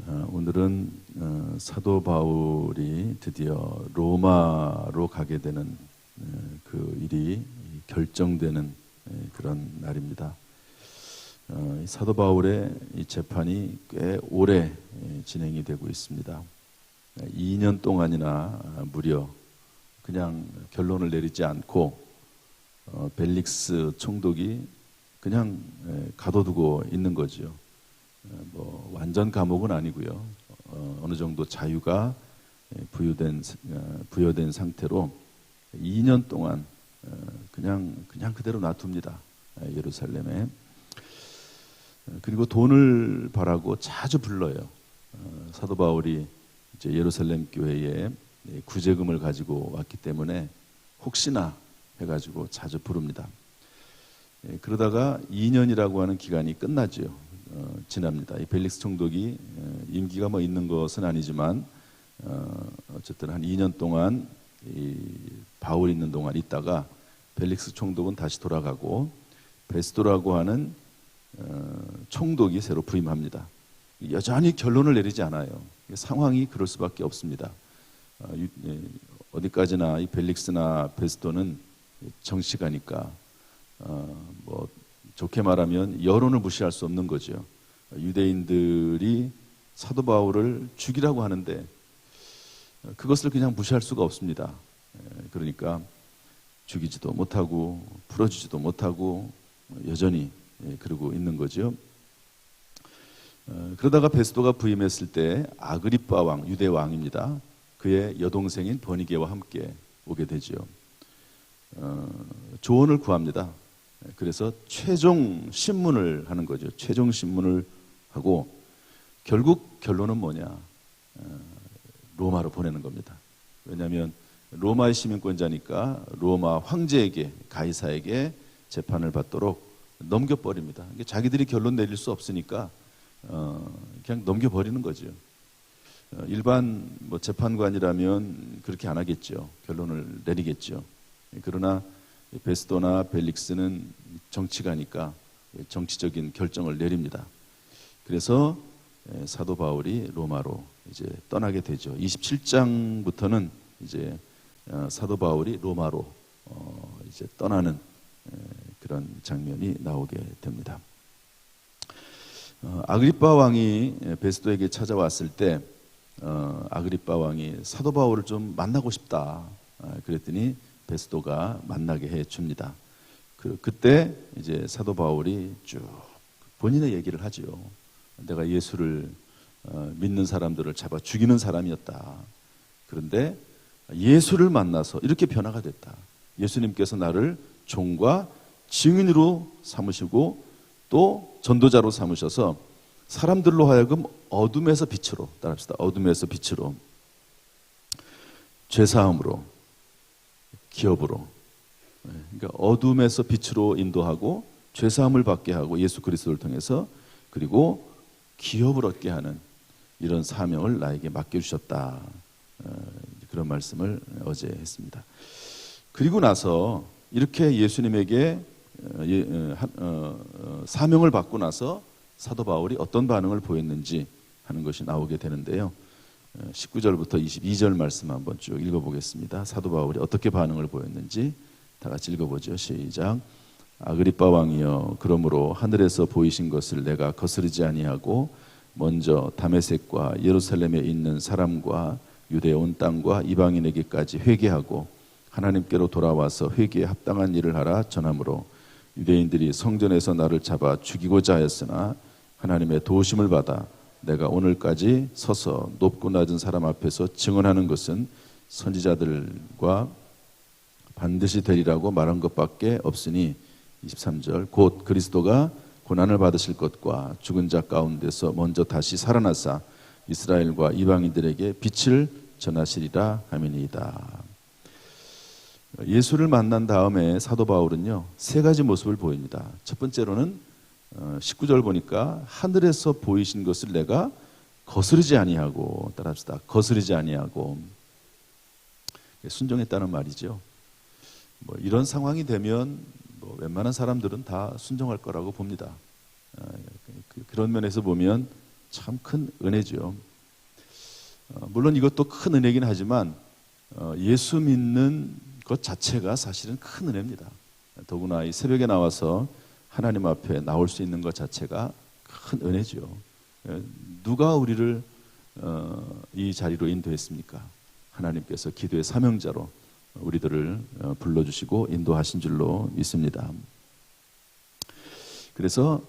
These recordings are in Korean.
오늘은 사도 바울이 드디어 로마로 가게 되는 그 일이 결정되는 그런 날입니다. 이 사도 바울의 이 재판이 꽤 오래 진행이 되고 있습니다. 2년 동안이나 무려 그냥 결론을 내리지 않고 벨릭스 총독이 그냥 가둬두고 있는 거지요. 뭐 완전 감옥은 아니고요. 어느 정도 자유가 부여된 상태로 2년 동안 그냥 그대로 놔둡니다. 예루살렘에. 그리고 돈을 바라고 자주 불러요. 사도 바울이 이제 예루살렘 교회에 구제금을 가지고 왔기 때문에 혹시나 해가지고 자주 부릅니다. 그러다가 2년이라고 하는 기간이 끝나죠. 지납니다. 이 벨릭스 총독이 임기가 뭐 있는 것은 아니지만 어쨌든 한 2년 동안 이 바울 있는 동안 있다가 벨릭스 총독은 다시 돌아가고 베스도라고 하는 총독이 새로 부임합니다. 여전히 결론을 내리지 않아요. 상황이 그럴 수밖에 없습니다. 어디까지나 이 벨릭스나 베스도는 정치가니까 뭐 좋게 말하면 여론을 무시할 수 없는 거죠. 유대인들이 사도 바울을 죽이라고 하는데 그것을 그냥 무시할 수가 없습니다. 그러니까 죽이지도 못하고 풀어주지도 못하고 여전히 그러고 있는 거죠. 그러다가 베스도가 부임했을 때 아그리빠 왕, 유대 왕입니다. 그의 여동생인 버니게와 함께 오게 되죠. 조언을 구합니다. 그래서 최종 신문을 하는 거죠. 최종 신문을 하고 결국 결론은 뭐냐? 로마로 보내는 겁니다. 왜냐하면 로마의 시민권자니까 로마 황제에게, 가이사에게 재판을 받도록 넘겨버립니다. 자기들이 결론 내릴 수 없으니까 그냥 넘겨버리는 거죠. 일반 뭐 재판관이라면 그렇게 안 하겠죠. 결론을 내리겠죠. 그러나 베스도나 벨릭스는 정치가니까 정치적인 결정을 내립니다. 그래서 사도 바울이 로마로 이제 떠나게 되죠. 27장부터는 이제 사도 바울이 로마로 이제 떠나는 그런 장면이 나오게 됩니다. 아그리빠 왕이 베스도에게 찾아왔을 때 아그리빠 왕이 사도 바울을 좀 만나고 싶다. 그랬더니 베스도가 만나게 해 줍니다. 그때 이제 사도 바울이 쭉 본인의 얘기를 하죠. 내가 예수를 믿는 사람들을 잡아 죽이는 사람이었다. 그런데 예수를 만나서 이렇게 변화가 됐다. 예수님께서 나를 종과 증인으로 삼으시고 또 전도자로 삼으셔서 사람들로 하여금 어둠에서 빛으로, 따라합시다. 어둠에서 빛으로, 죄사함으로, 기업으로, 그러니까 어둠에서 빛으로 인도하고 죄사함을 받게 하고 예수 그리스도를 통해서 그리고 기업을 얻게 하는 이런 사명을 나에게 맡겨주셨다. 그런 말씀을 어제 했습니다. 그리고 나서 이렇게 예수님에게 사명을 받고 나서 사도 바울이 어떤 반응을 보였는지 하는 것이 나오게 되는데요. 19절부터 22절 말씀 한번 쭉 읽어보겠습니다. 사도 바울이 어떻게 반응을 보였는지 다 같이 읽어보죠. 시작. 아그리빠 왕이여, 그러므로 하늘에서 보이신 것을 내가 거스르지 아니하고 먼저 다메섹과 예루살렘에 있는 사람과 유대 온 땅과 이방인에게까지 회개하고 하나님께로 돌아와서 회개에 합당한 일을 하라 전하므로 유대인들이 성전에서 나를 잡아 죽이고자 하였으나 하나님의 도우심을 받아 내가 오늘까지 서서 높고 낮은 사람 앞에서 증언하는 것은 선지자들과 반드시 되리라고 말한 것밖에 없으니 23절 곧 그리스도가 고난을 받으실 것과 죽은 자 가운데서 먼저 다시 살아나사 이스라엘과 이방인들에게 빛을 전하시리라 하미니이다. 예수를 만난 다음에 사도 바울은요, 세 가지 모습을 보입니다. 첫 번째로는 19절 보니까 하늘에서 보이신 것을 내가 거스르지 아니하고, 따라합시다. 거스르지 아니하고 순종했다는 말이죠. 뭐 이런 상황이 되면 뭐 웬만한 사람들은 다 순종할 거라고 봅니다. 그런 면에서 보면 참 큰 은혜죠. 물론 이것도 큰 은혜긴 하지만 예수 믿는 것 자체가 사실은 큰 은혜입니다. 더구나 이 새벽에 나와서 하나님 앞에 나올 수 있는 것 자체가 큰 은혜죠. 누가 우리를 이 자리로 인도했습니까? 하나님께서 기도의 사명자로 우리들을 불러주시고 인도하신 줄로 믿습니다. 그래서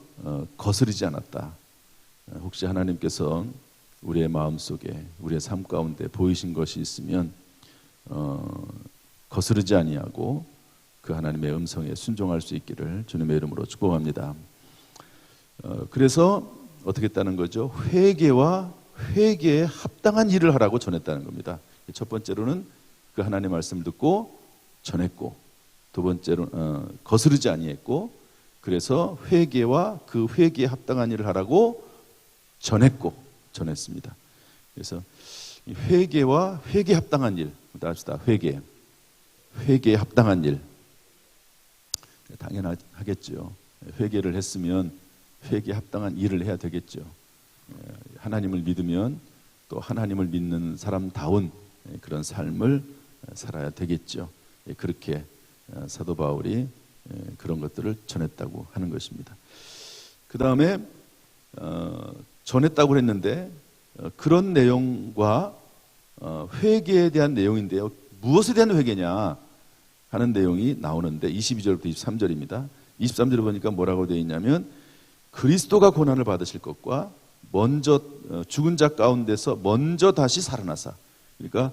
거스르지 않았다. 혹시 하나님께서 우리의 마음속에 우리의 삶 가운데 보이신 것이 있으면 거스르지 아니하고 그 하나님의 음성에 순종할 수 있기를 주님의 이름으로 축복합니다. 그래서 어떻게 했다는 거죠? 회개에 합당한 일을 하라고 전했다는 겁니다. 첫 번째로는 그 하나님의 말씀을 듣고 전했고, 두 번째로 거스르지 아니했고, 그래서 회개와 그 회개에 합당한 일을 하라고 전했습니다. 그래서 회개와 회개에 합당한 일, 합시다. 회개에 합당한 일, 당연하겠죠. 회개를 했으면 회개에 합당한 일을 해야 되겠죠. 하나님을 믿으면 또 하나님을 믿는 사람다운 그런 삶을 살아야 되겠죠. 그렇게 사도 바울이 그런 것들을 전했다고 하는 것입니다. 그 다음에 전했다고 했는데 그런 내용과 회개에 대한 내용인데요. 무엇에 대한 회개냐 하는 내용이 나오는데 22절부터 23절입니다. 23절에 보니까 뭐라고 되어 있냐면 그리스도가 고난을 받으실 것과 먼저 죽은 자 가운데서 먼저 다시 살아나사, 그러니까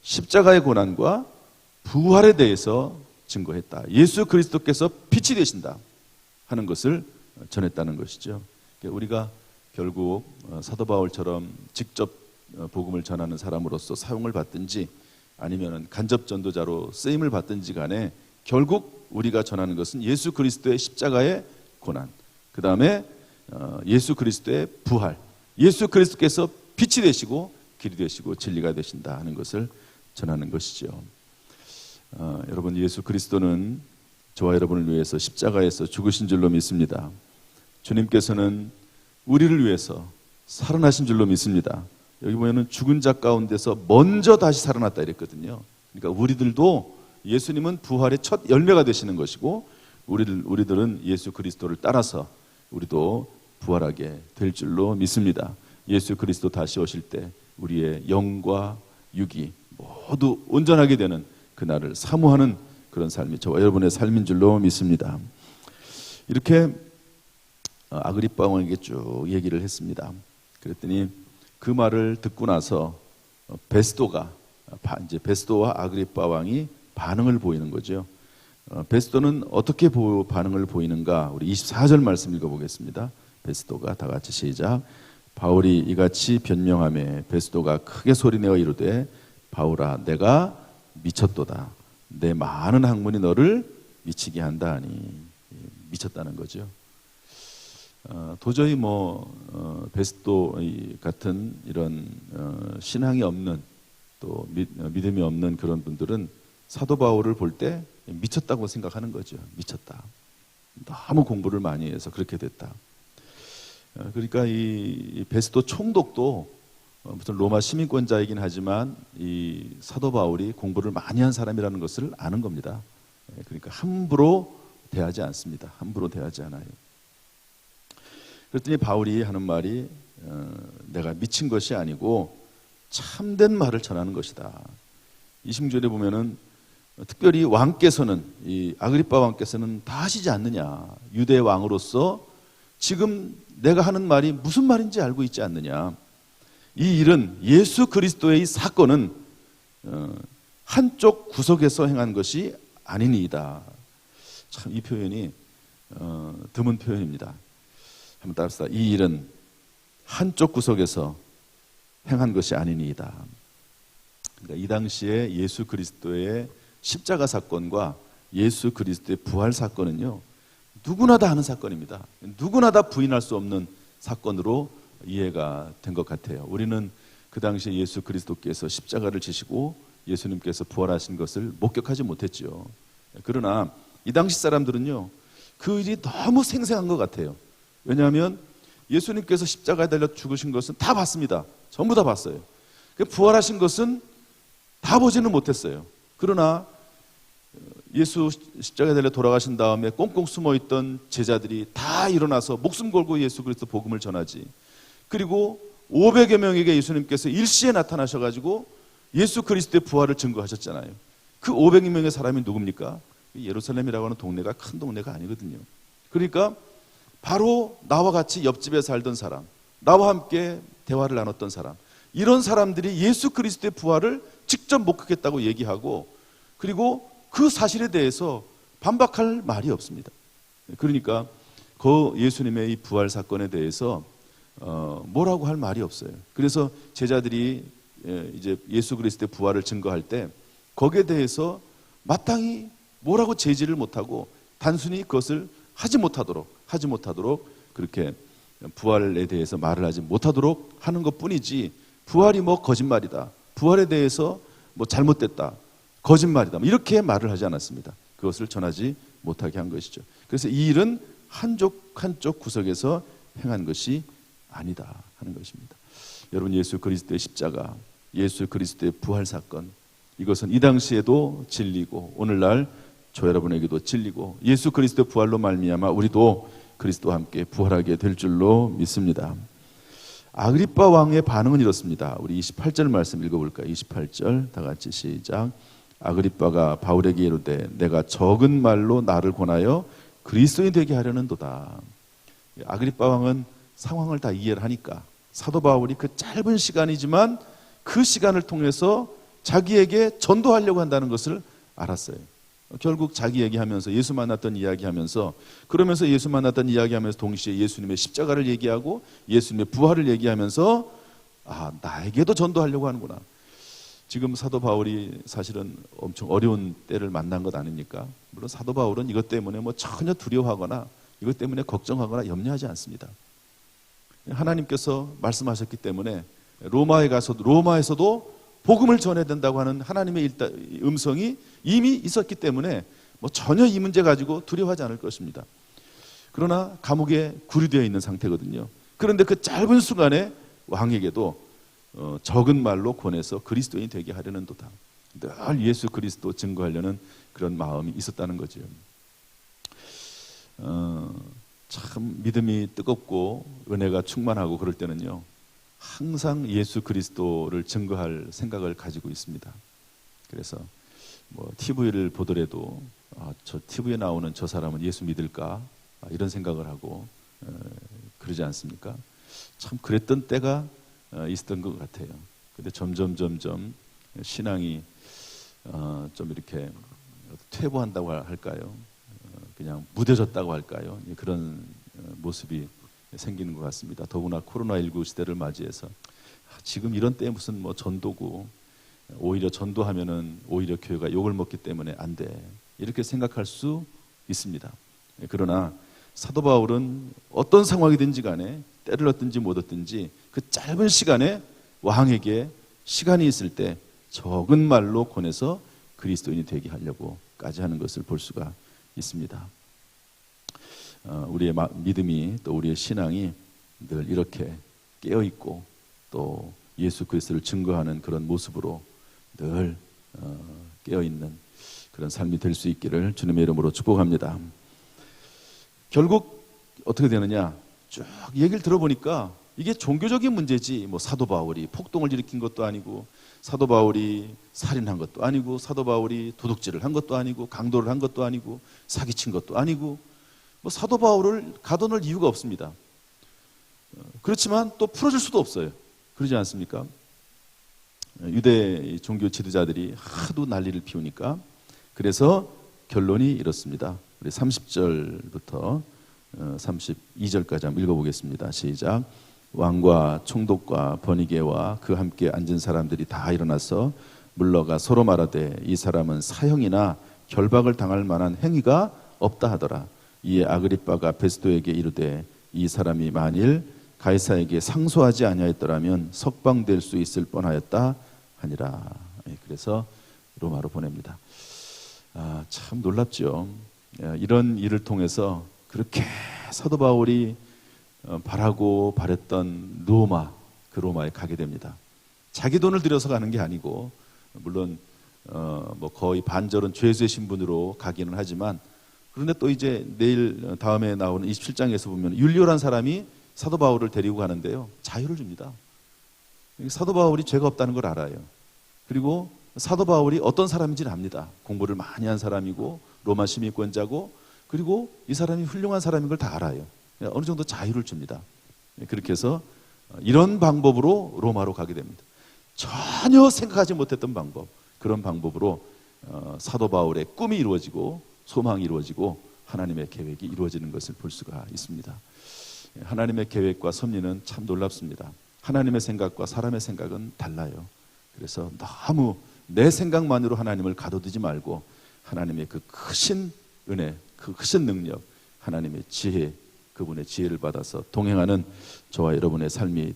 십자가의 고난과 부활에 대해서 증거했다. 예수 그리스도께서 빛이 되신다 하는 것을 전했다는 것이죠. 우리가 결국 사도 바울처럼 직접 복음을 전하는 사람으로서 사용을 받든지 아니면 간접 전도자로 쓰임을 받든지 간에 결국 우리가 전하는 것은 예수 그리스도의 십자가의 고난, 그 다음에 예수 그리스도의 부활, 예수 그리스도께서 빛이 되시고 길이 되시고 진리가 되신다 하는 것을 전하는 것이죠. 여러분, 예수 그리스도는 저와 여러분을 위해서 십자가에서 죽으신 줄로 믿습니다. 주님께서는 우리를 위해서 살아나신 줄로 믿습니다. 여기 보면은 죽은 자 가운데서 먼저 다시 살아났다 이랬거든요. 그러니까 우리들도 예수님은 부활의 첫 열매가 되시는 것이고 우리들은 예수 그리스도를 따라서 우리도 부활하게 될 줄로 믿습니다. 예수 그리스도 다시 오실 때 우리의 영과 육이 모두 온전하게 되는 그날을 사모하는 그런 삶이 저와 여러분의 삶인 줄로 믿습니다. 이렇게 아그리빠 왕에게 쭉 얘기를 했습니다. 그랬더니 그 말을 듣고 나서 베스도와 아그리빠 왕이 반응을 보이는 거죠. 베스도는 어떻게 반응을 보이는가? 우리 24절 말씀 읽어보겠습니다. 베스도가 다 같이 시작. 바울이 이같이 변명하매 베스도가 크게 소리내어 이르되 바울아 내가 미쳤도다. 내 많은 학문이 너를 미치게 한다 하니. 미쳤다는 거죠. 도저히 베스도 같은 이런 신앙이 없는 또 믿음이 없는 그런 분들은 사도 바울을 볼 때 미쳤다고 생각하는 거죠. 미쳤다. 너무 공부를 많이 해서 그렇게 됐다. 그러니까 이 베스도 총독도 무슨 로마 시민권자이긴 하지만 이 사도 바울이 공부를 많이 한 사람이라는 것을 아는 겁니다. 그러니까 함부로 대하지 않습니다. 함부로 대하지 않아요. 그랬더니 바울이 하는 말이 내가 미친 것이 아니고 참된 말을 전하는 것이다. 26절에 보면은 특별히 왕께서는 이 아그리빠 왕께서는 다 하시지 않느냐. 유대 왕으로서 지금 내가 하는 말이 무슨 말인지 알고 있지 않느냐. 이 일은 예수 그리스도의 이 사건은 한쪽 구석에서 행한 것이 아니니이다. 참 이 표현이 드문 표현입니다. 한번 따라합시다. 이 일은 한쪽 구석에서 행한 것이 아니니이다. 그러니까 이 당시에 예수 그리스도의 십자가 사건과 예수 그리스도의 부활 사건은요, 누구나 다 아는 사건입니다. 누구나 다 부인할 수 없는 사건으로 이해가 된 것 같아요. 우리는 그 당시에 예수 그리스도께서 십자가를 지시고 예수님께서 부활하신 것을 목격하지 못했죠. 그러나 이 당시 사람들은요, 그 일이 너무 생생한 것 같아요. 왜냐하면 예수님께서 십자가에 달려 죽으신 것은 다 봤습니다. 전부 다 봤어요. 부활하신 것은 다 보지는 못했어요. 그러나 예수 십자가에 달려 돌아가신 다음에 꽁꽁 숨어있던 제자들이 다 일어나서 목숨 걸고 예수 그리스도 복음을 전하지. 그리고 500여 명에게 예수님께서 일시에 나타나셔가지고 예수 그리스도의 부활을 증거하셨잖아요. 그 500명의 사람이 누굽니까? 예루살렘이라고 하는 동네가 큰 동네가 아니거든요. 그러니까 바로 나와 같이 옆집에 살던 사람, 나와 함께 대화를 나눴던 사람, 이런 사람들이 예수 그리스도의 부활을 직접 목격했다고 얘기하고, 그리고 그 사실에 대해서 반박할 말이 없습니다. 그러니까 그 예수님의 이 부활 사건에 대해서 뭐라고 할 말이 없어요. 그래서 제자들이 이제 예수 그리스도의 부활을 증거할 때 거기에 대해서 마땅히 뭐라고 제지를 못하고 단순히 그것을 하지 못하도록 그렇게 부활에 대해서 말을 하지 못하도록 하는 것뿐이지, 부활이 뭐 거짓말이다, 부활에 대해서 뭐 잘못됐다, 거짓말이다, 이렇게 말을 하지 않았습니다. 그것을 전하지 못하게 한 것이죠. 그래서 이 일은 한쪽 구석에서 행한 것이 아니다 하는 것입니다. 여러분, 예수 그리스도의 십자가, 예수 그리스도의 부활 사건, 이것은 이 당시에도 진리고 오늘날 저 여러분에게도 진리고, 예수 그리스도의 부활로 말미암아 우리도 그리스도와 함께 부활하게 될 줄로 믿습니다. 아그리빠 왕의 반응은 이렇습니다. 우리 28절 말씀 읽어볼까요? 28절 다 같이 시작. 아그리빠가 바울에게 이르되 내가 적은 말로 나를 권하여 그리스도인이 되게 하려는도다. 아그리빠 왕은 상황을 다 이해를 하니까 사도 바울이 그 짧은 시간이지만 그 시간을 통해서 자기에게 전도하려고 한다는 것을 알았어요. 결국 자기 얘기하면서 예수 만났던 이야기하면서, 그러면서 예수 만났던 이야기하면서 동시에 예수님의 십자가를 얘기하고 예수님의 부활을 얘기하면서 나에게도 전도하려고 하는구나. 지금 사도 바울이 사실은 엄청 어려운 때를 만난 것 아닙니까? 물론 사도 바울은 이것 때문에 뭐 전혀 두려워하거나 이것 때문에 걱정하거나 염려하지 않습니다. 하나님께서 말씀하셨기 때문에 로마에서도 복음을 전해야 된다고 하는 하나님의 음성이 이미 있었기 때문에 뭐 전혀 이 문제 가지고 두려워하지 않을 것입니다. 그러나 감옥에 구류되어 있는 상태거든요. 그런데 그 짧은 순간에 왕에게도 적은 말로 권해서 그리스도인이 되게 하려는도다. 늘 예수 그리스도 증거하려는 그런 마음이 있었다는 거죠. 참 믿음이 뜨겁고 은혜가 충만하고 그럴 때는요, 항상 예수 그리스도를 증거할 생각을 가지고 있습니다. 그래서 뭐 TV를 보더라도 저 TV에 나오는 저 사람은 예수 믿을까, 이런 생각을 하고 그러지 않습니까? 참 그랬던 때가 있었던 것 같아요. 근데 점점 신앙이 좀 이렇게 퇴보한다고 할까요? 그냥 무뎌졌다고 할까요? 그런 모습이 생기는 것 같습니다. 더구나 코로나19 시대를 맞이해서 지금 이런 때에 무슨 뭐 전도고, 오히려 전도하면은 오히려 교회가 욕을 먹기 때문에 안 돼, 이렇게 생각할 수 있습니다. 그러나 사도 바울은 어떤 상황이든지 간에 때를 얻든지 못 얻든지 그 짧은 시간에 왕에게 시간이 있을 때 적은 말로 권해서 그리스도인이 되게 하려고까지 하는 것을 볼 수가 있습니다. 우리의 믿음이, 또 우리의 신앙이 늘 이렇게 깨어있고 또 예수 그리스도를 증거하는 그런 모습으로 늘 깨어있는 그런 삶이 될 수 있기를 주님의 이름으로 축복합니다. 결국 어떻게 되느냐, 쭉 얘기를 들어보니까 이게 종교적인 문제지, 뭐 사도 바울이 폭동을 일으킨 것도 아니고, 사도 바울이 살인한 것도 아니고, 사도 바울이 도둑질을 한 것도 아니고, 강도를 한 것도 아니고, 사기친 것도 아니고, 뭐 사도 바울을 가둬놓을 이유가 없습니다. 그렇지만 또 풀어줄 수도 없어요. 그러지 않습니까? 유대 종교 지도자들이 하도 난리를 피우니까, 그래서 결론이 이렇습니다. 우리 30절부터 32절까지 한번 읽어보겠습니다. 시작. 왕과 총독과 번이게와 그 함께 앉은 사람들이 다 일어나서 물러가 서로 말하되 이 사람은 사형이나 결박을 당할 만한 행위가 없다 하더라. 이에 아그리빠가 베스도에게 이르되 이 사람이 만일 가이사에게 상소하지 아니하였더라면 석방될 수 있을 뻔하였다 하니라. 그래서 로마로 보냅니다. 참 놀랍죠. 이런 일을 통해서 그렇게 사도 바울이 바라고 바랬던 로마, 그 로마에 가게 됩니다. 자기 돈을 들여서 가는 게 아니고, 물론 뭐 거의 반절은 죄수의 신분으로 가기는 하지만, 그런데 또 이제 내일 다음에 나오는 27장에서 보면 율리오라는 사람이 사도 바울을 데리고 가는데요, 자유를 줍니다. 사도 바울이 죄가 없다는 걸 알아요. 그리고 사도 바울이 어떤 사람인지는 압니다. 공부를 많이 한 사람이고 로마 시민권자고, 그리고 이 사람이 훌륭한 사람인 걸 다 알아요. 어느 정도 자유를 줍니다. 그렇게 해서 이런 방법으로 로마로 가게 됩니다. 전혀 생각하지 못했던 방법, 그런 방법으로 사도 바울의 꿈이 이루어지고 소망이 이루어지고 하나님의 계획이 이루어지는 것을 볼 수가 있습니다. 하나님의 계획과 섭리는 참 놀랍습니다. 하나님의 생각과 사람의 생각은 달라요. 그래서 너무 내 생각만으로 하나님을 가둬두지 말고 하나님의 그 크신 은혜, 그 크신 능력, 하나님의 지혜, 그분의 지혜를 받아서 동행하는 저와 여러분의 삶이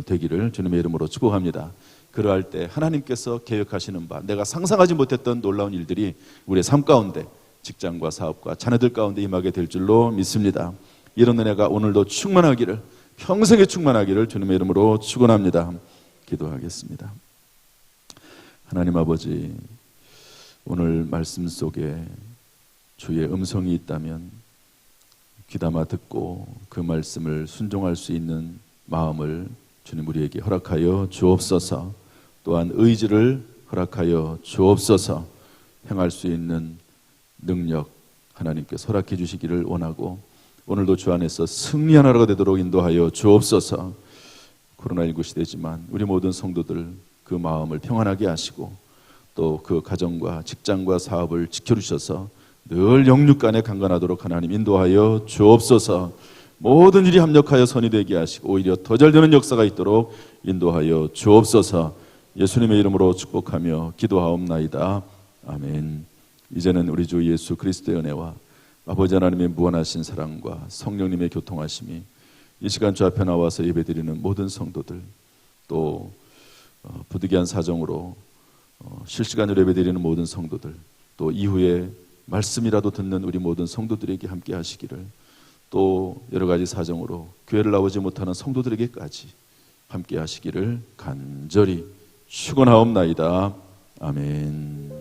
되기를 주님의 이름으로 축복합니다. 그러할 때 하나님께서 계획하시는 바, 내가 상상하지 못했던 놀라운 일들이 우리의 삶 가운데, 직장과 사업과 자녀들 가운데 임하게 될 줄로 믿습니다. 이런 은혜가 오늘도 충만하기를, 평생에 충만하기를 주님의 이름으로 축원합니다. 기도하겠습니다. 하나님 아버지, 오늘 말씀 속에 주의 음성이 있다면 귀담아 듣고 그 말씀을 순종할 수 있는 마음을 주님 우리에게 허락하여 주옵소서. 또한 의지를 허락하여 주옵소서. 행할 수 있는 능력 하나님께서 허락해 주시기를 원하고, 오늘도 주 안에서 승리한 하루가 되도록 인도하여 주옵소서. 코로나19 시대지만 우리 모든 성도들 그 마음을 평안하게 하시고, 또 그 가정과 직장과 사업을 지켜주셔서 늘 영육간에 강건하도록 하나님 인도하여 주옵소서. 모든 일이 합력하여 선이 되게 하시고 오히려 더 잘되는 역사가 있도록 인도하여 주옵소서. 예수님의 이름으로 축복하며 기도하옵나이다. 아멘. 이제는 우리 주 예수 그리스도의 은혜와 아버지 하나님의 무한하신 사랑과 성령님의 교통하심이 이 시간 주 앞에 나와서 예배드리는 모든 성도들, 또 부득이한 사정으로 실시간으로 예배드리는 모든 성도들, 또 이후에 말씀이라도 듣는 우리 모든 성도들에게 함께 하시기를, 또 여러 가지 사정으로 교회를 나오지 못하는 성도들에게까지 함께 하시기를 간절히 축원하옵나이다. 아멘.